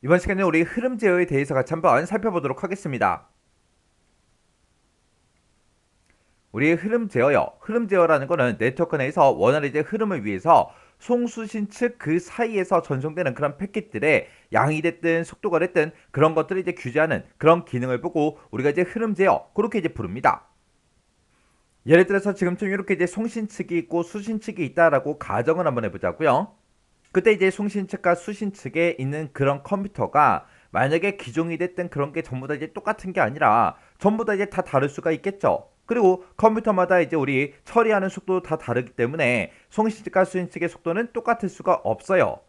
이번 시간에 우리 흐름 제어에 대해서 같이 한번 살펴보도록 하겠습니다. 우리의 흐름 제어요. 흐름 제어라는 거는 네트워크 내에서 원활한 이제 흐름을 위해서 송수신 측 그 사이에서 전송되는 그런 패킷들의 양이 됐든 속도가 됐든 그런 것들을 이제 규제하는 그런 기능을 보고 우리가 이제 흐름 제어 그렇게 이제 부릅니다. 예를 들어서 지금쯤 이렇게 이제 송신 측이 있고 수신 측이 있다라고 가정을 한번 해보자고요. 그때 이제 송신 측과 수신 측에 있는 그런 컴퓨터가 만약에 기종이 됐든 그런 게 전부 다 이제 똑같은 게 아니라 전부 다 이제 다 다를 수가 있겠죠. 그리고 컴퓨터마다 이제 우리 처리하는 속도도 다 다르기 때문에 송신 측과 수신 측의 속도는 똑같을 수가 없어요.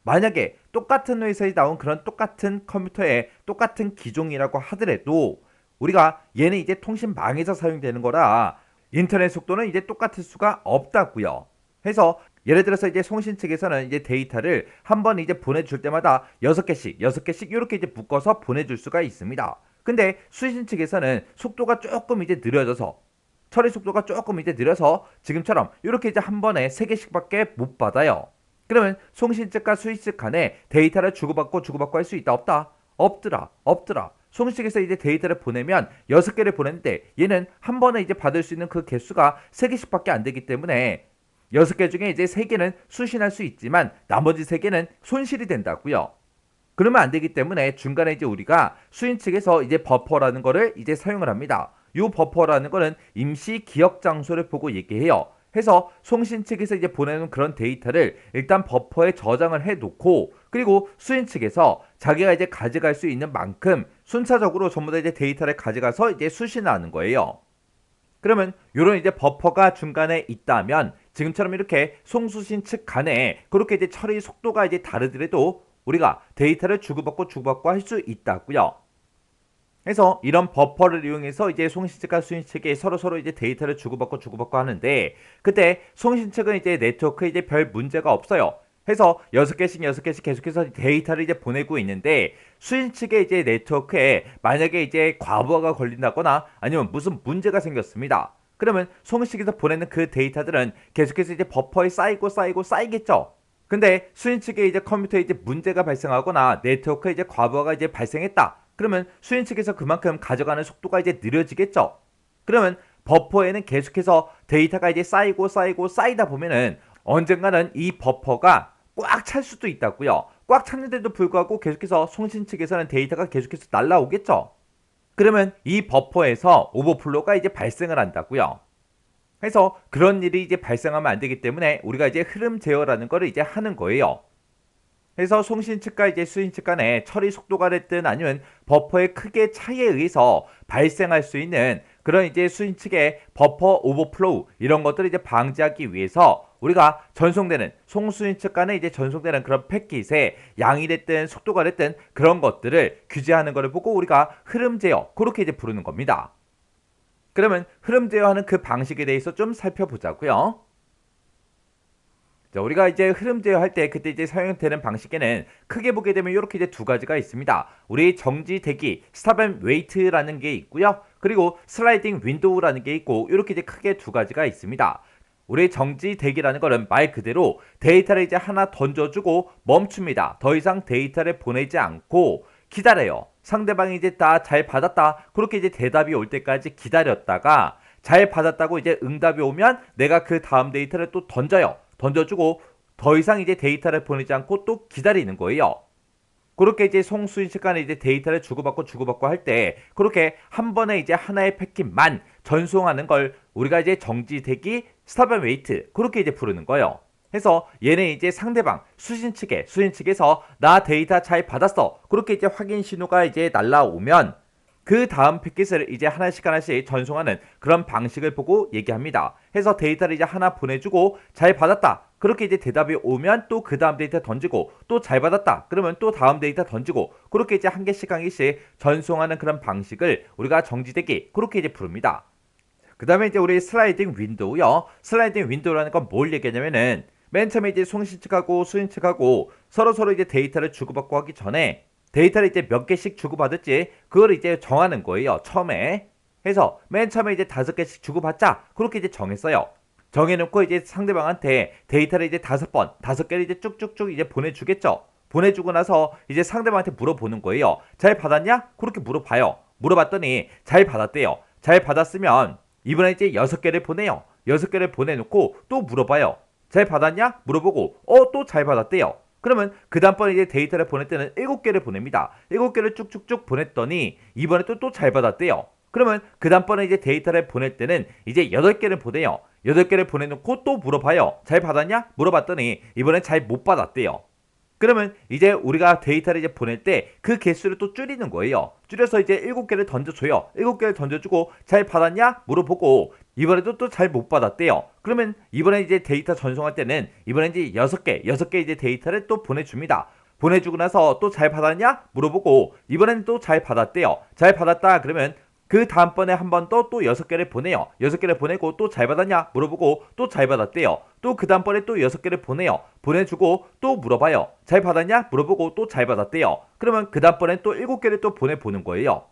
만약에 똑같은 회사에 나온 그런 똑같은 컴퓨터의 똑같은 기종이라고 하더라도 우리가 얘는 이제 통신망에서 사용되는 거라 인터넷 속도는 이제 똑같을 수가 없다고요. 해서 예를 들어서 이제 송신 측에서는 이제 데이터를 한번 이제 보내줄 때마다 6개씩 이렇게 이제 묶어서 보내줄 수가 있습니다. 근데 수신 측에서는 속도가 조금 이제 느려져서 처리 속도가 조금 이제 느려서 지금처럼 이렇게 이제 한 번에 3개씩밖에 못 받아요. 그러면 송신 측과 수신 측 간에 데이터를 주고받고 할 수 있다 없다? 없더라. 송신 측에서 이제 데이터를 보내면 6개를 보냈는데 얘는 한 번에 이제 받을 수 있는 그 개수가 3개씩밖에 안 되기 때문에 6개 중에 이제 3개는 수신할 수 있지만 나머지 3개는 손실이 된다고요. 그러면 안 되기 때문에 중간에 이제 우리가 수인 측에서 이제 버퍼라는 거를 이제 사용을 합니다. 이 버퍼라는 거는 임시 기억 장소를 보고 얘기해요. 해서 송신 측에서 이제 보내는 그런 데이터를 일단 버퍼에 저장을 해 놓고 그리고 수인 측에서 자기가 이제 가져갈 수 있는 만큼 순차적으로 전부 다 이제 데이터를 가져가서 이제 수신하는 거예요. 그러면 이런 이제 버퍼가 중간에 있다면 지금처럼 이렇게 송수신 측 간에 그렇게 이제 처리 속도가 이제 다르더라도 우리가 데이터를 주고받고 할 수 있다고요. 그래서 이런 버퍼를 이용해서 이제 송신 측과 수신 측이 서로 이제 데이터를 주고받고 하는데 그때 송신 측은 이제 네트워크에 이제 별 문제가 없어요. 해서 6개씩 계속해서 데이터를 이제 보내고 있는데 수신 측의 이제 네트워크에 만약에 이제 과부하가 걸린다거나 아니면 무슨 문제가 생겼습니다. 그러면 송신 측에서 보내는 그 데이터들은 계속해서 이제 버퍼에 쌓이겠죠. 근데 수인 측에 이제 컴퓨터에 이제 문제가 발생하거나 네트워크에 이제 과부하가 이제 발생했다. 그러면 수인 측에서 그만큼 가져가는 속도가 이제 느려지겠죠. 그러면 버퍼에는 계속해서 데이터가 이제 쌓이다 보면은 언젠가는 이 버퍼가 꽉 찰 수도 있다고요. 꽉 찼는데도 불구하고 계속해서 송신 측에서는 데이터가 계속해서 날라오겠죠. 그러면 이 버퍼에서 오버플로가 이제 발생을 한다고요. 해서 그런 일이 이제 발생하면 안 되기 때문에 우리가 이제 흐름 제어라는 거를 이제 하는 거예요. 그래서 송신 측과 이제 수신 측 간의 처리 속도가 됐든 아니면 버퍼의 크기의 차이에 의해서 발생할 수 있는 그런 이제 수신 측의 버퍼 오버플로우 이런 것들을 이제 방지하기 위해서 우리가 전송되는 송수신 측 간에 이제 전송되는 그런 패킷의 양이 됐든 속도가 됐든 그런 것들을 규제하는 것을 보고 우리가 흐름 제어 그렇게 이제 부르는 겁니다. 그러면 흐름 제어하는 그 방식에 대해서 좀 살펴보자고요. 자, 우리가 이제 흐름 제어할 때 그때 이제 사용되는 방식에는 크게 보게 되면 이렇게 이제 두 가지가 있습니다. 우리 정지 대기 스탑 앤 웨이트라는 게 있고요. 그리고 슬라이딩 윈도우라는 게 있고 이렇게 이제 크게 두 가지가 있습니다. 우리 정지 대기라는 거는 말 그대로 데이터를 이제 하나 던져주고 멈춥니다. 더 이상 데이터를 보내지 않고 기다려요. 상대방이 이제 다 잘 받았다. 그렇게 이제 대답이 올 때까지 기다렸다가 잘 받았다고 이제 응답이 오면 내가 그 다음 데이터를 또 던져요. 던져주고 더 이상 이제 데이터를 보내지 않고 또 기다리는 거예요. 그렇게 이제 송수인식 간에 이제 데이터를 주고받고 할 때 그렇게 한 번에 이제 하나의 패킷만 전송하는 걸 우리가 이제 정지 대기 스탑 앤 웨이트 그렇게 이제 부르는 거예요. 해서 얘는 이제 상대방 수신 측에서 나 데이터 잘 받았어 그렇게 이제 확인 신호가 이제 날라오면 그 다음 패킷을 이제 하나씩 전송하는 그런 방식을 보고 얘기합니다. 해서 데이터를 이제 하나 보내주고 잘 받았다. 그렇게 이제 대답이 오면 또 그 다음 데이터 던지고 또 잘 받았다. 그러면 또 다음 데이터 던지고 그렇게 이제 한 개씩 전송하는 그런 방식을 우리가 정지대기 그렇게 이제 부릅니다. 그 다음에 이제 우리 슬라이딩 윈도우요. 슬라이딩 윈도우라는 건 뭘 얘기하냐면은 맨 처음에 이제 송신 측하고 수신 측하고 서로 이제 데이터를 주고받고 하기 전에 데이터를 이제 몇 개씩 주고받을지 그걸 이제 정하는 거예요. 처음에 해서 맨 처음에 이제 5개씩 주고받자 그렇게 이제 정했어요. 정해놓고 이제 상대방한테 데이터를 이제 5개를 이제 쭉쭉쭉 이제 보내주겠죠. 보내주고 나서 이제 상대방한테 물어보는 거예요. 잘 받았냐? 그렇게 물어봐요. 물어봤더니 잘 받았대요. 잘 받았으면 이번에 이제 6개를 보내요. 6개를 보내놓고 또 물어봐요. 잘 받았냐? 물어보고 또 잘 받았대요. 그러면 그 다음번에 이제 데이터를 보낼 때는 7개를 보냅니다. 7개를 쭉쭉쭉 보냈더니 이번에 또 잘 받았대요. 그러면 그 다음번에 이제 데이터를 보낼 때는 이제 8개를 보내요. 8개를 보내놓고 또 물어봐요. 잘 받았냐? 물어봤더니 이번엔 잘 못 받았대요. 그러면 이제 우리가 데이터를 이제 보낼 때 그 개수를 또 줄이는 거예요. 줄여서 이제 7개를 던져줘요. 7개를 던져주고 잘 받았냐? 물어보고 이번에도 또 잘 못 받았대요. 그러면 이번에 이제 데이터 전송할 때는 이번에 이제 6개 이제 데이터를 또 보내줍니다. 보내주고 나서 또 잘 받았냐? 물어보고 이번엔 또 잘 받았대요. 잘 받았다 그러면 그 다음번에 한 번 또 6개를 보내요. 6개를 보내고 또 잘 받았냐? 물어보고 또 잘 받았대요. 또 그 다음번에 또 6개를 보내요. 보내주고 또 물어봐요. 잘 받았냐? 물어보고 또 잘 받았대요. 그러면 그 다음번에 또 7개를 또 보내보는 거예요.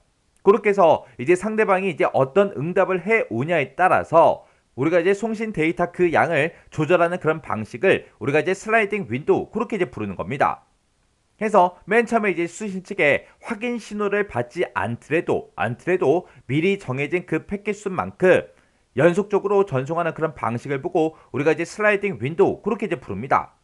그렇게 해서 이제 상대방이 이제 어떤 응답을 해오냐에 따라서 우리가 이제 송신 데이터 그 양을 조절하는 그런 방식을 우리가 이제 슬라이딩 윈도우 그렇게 이제 부르는 겁니다. 해서 맨 처음에 이제 수신 측에 확인 신호를 받지 않더라도 미리 정해진 그 패킷 수만큼 연속적으로 전송하는 그런 방식을 보고 우리가 이제 슬라이딩 윈도우 그렇게 이제 부릅니다.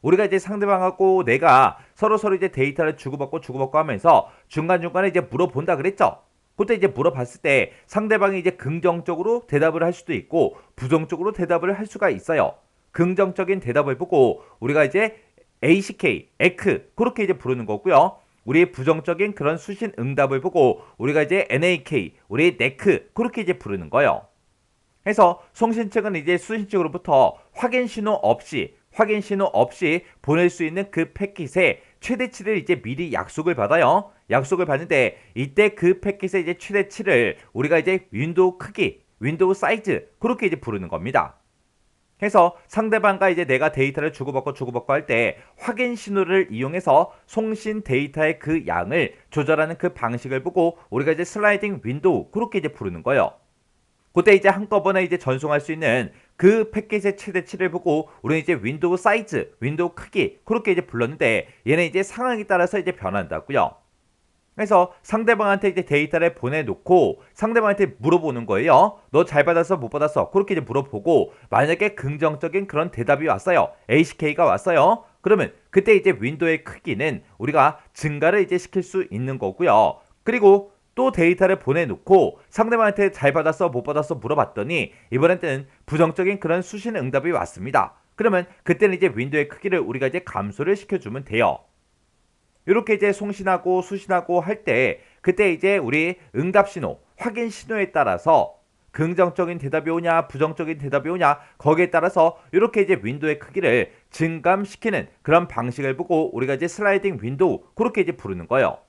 우리가 이제 상대방하고 내가 서로 이제 데이터를 주고받고 하면서 중간중간에 이제 물어본다 그랬죠. 그때 이제 물어봤을 때 상대방이 이제 긍정적으로 대답을 할 수도 있고 부정적으로 대답을 할 수가 있어요. 긍정적인 대답을 보고 우리가 이제 ACK, 에크 그렇게 이제 부르는 거고요. 우리의 부정적인 그런 수신 응답을 보고 우리가 이제 NAK, 우리 네크 그렇게 이제 부르는 거예요. 해서 송신 측은 이제 수신 측으로부터 확인 신호 없이 보낼 수 있는 그 패킷의 최대치를 이제 미리 약속을 받아요. 약속을 받는데 이때 그 패킷의 이제 최대치를 우리가 이제 윈도우 크기, 윈도우 사이즈 그렇게 이제 부르는 겁니다. 해서 상대방과 이제 내가 데이터를 주고받고 할 때 확인 신호를 이용해서 송신 데이터의 그 양을 조절하는 그 방식을 보고 우리가 이제 슬라이딩 윈도우 그렇게 이제 부르는 거예요. 그때 이제 한꺼번에 이제 전송할 수 있는 그 패킷의 최대치를 보고 우리는 이제 윈도우 사이즈, 윈도우 크기 그렇게 이제 불렀는데 얘는 이제 상황에 따라서 이제 변한다고요. 그래서 상대방한테 이제 데이터를 보내놓고 상대방한테 물어보는 거예요. 너 잘 받았어? 못 받았어? 그렇게 이제 물어보고 만약에 긍정적인 그런 대답이 왔어요. ACK가 왔어요. 그러면 그때 이제 윈도우의 크기는 우리가 증가를 이제 시킬 수 있는 거고요. 그리고 또 데이터를 보내놓고 상대방한테 잘 받았어? 못 받았어? 물어봤더니 이번에는 부정적인 그런 수신 응답이 왔습니다. 그러면 그때는 이제 윈도우의 크기를 우리가 이제 감소를 시켜주면 돼요. 이렇게 이제 송신하고 수신하고 할 때 그때 이제 우리 응답 신호, 확인 신호에 따라서 긍정적인 대답이 오냐 부정적인 대답이 오냐 거기에 따라서 이렇게 이제 윈도우의 크기를 증감시키는 그런 방식을 보고 우리가 이제 슬라이딩 윈도우 그렇게 이제 부르는 거예요.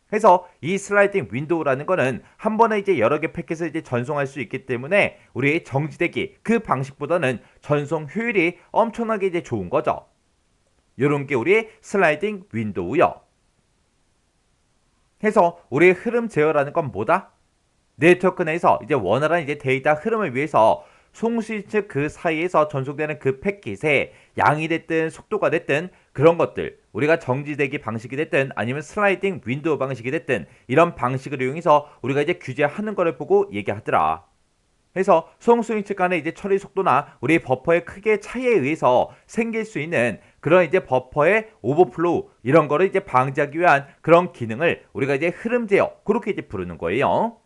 그래서 이 슬라이딩 윈도우라는 거는 한 번에 이제 여러 개 패킷을 이제 전송할 수 있기 때문에 우리 정지되기 그 방식보다는 전송 효율이 엄청나게 이제 좋은 거죠. 이런 게 우리 슬라이딩 윈도우요. 해서 우리 흐름 제어라는 건 뭐다? 네트워크 내에서 이제 원활한 이제 데이터 흐름을 위해서 송신 측 그 사이에서 전송되는 그 패킷의 양이 됐든 속도가 됐든 그런 것들 우리가 정지되기 방식이 됐든 아니면 슬라이딩 윈도우 방식이 됐든 이런 방식을 이용해서 우리가 이제 규제하는 거를 보고 얘기하더라. 그래서 송수인 측 간의 이제 처리 속도나 우리 버퍼의 크기의 차이에 의해서 생길 수 있는 그런 이제 버퍼의 오버플로우 이런 거를 이제 방지하기 위한 그런 기능을 우리가 이제 흐름 제어 그렇게 이제 부르는 거예요.